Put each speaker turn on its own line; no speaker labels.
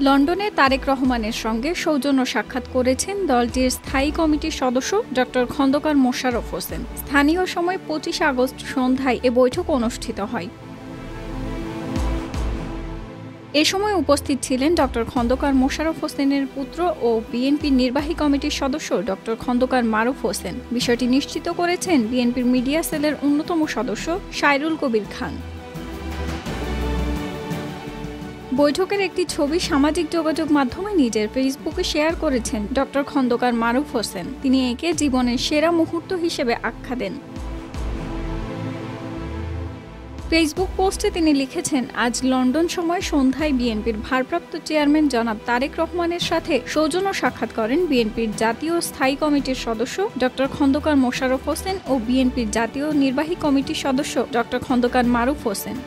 লন্ডনে তারেক রহমানের সঙ্গে সৌজন্য সাক্ষাৎ করেছেন দলটির স্থায়ী কমিটির সদস্য ডক্টর খন্দকার মোশাররফ হোসেন। স্থানীয় সময় ২৫ আগস্ট সন্ধ্যায় এ বৈঠক অনুষ্ঠিত হয়। এ সময় উপস্থিত ছিলেন ডক্টর খন্দকার মোশাররফ হোসেনের পুত্র ও বিএনপির নির্বাহী কমিটির সদস্য ডক্টর খন্দকার মারুফ হোসেন। বিষয়টি নিশ্চিত করেছেন বিএনপির মিডিয়া সেলের অন্যতম সদস্য সাইরুল কবির খান। বৈঠকের একটি ছবি সামাজিক যোগাযোগ মাধ্যমে নিজের ফেসবুকে শেয়ার করেছেন ডক্টর খন্দকার মারুফ হোসেন। তিনি একে জীবনের সেরা মুহূর্ত হিসেবে আখ্যা দেন। ফেসবুক পোস্টে তিনি লিখেছেন, আজ লন্ডন সময় সন্ধ্যায় বিএনপির ভারপ্রাপ্ত চেয়ারম্যান জনাব তারেক রহমানের সাথে সৌজন্য সাক্ষাৎ করেন বিএনপির জাতীয় স্থায়ী কমিটির সদস্য ডক্টর খন্দকার মোশাররফ হোসেন ও বিএনপির জাতীয় নির্বাহী কমিটির সদস্য ডক্টর খন্দকার মারুফ হোসেন।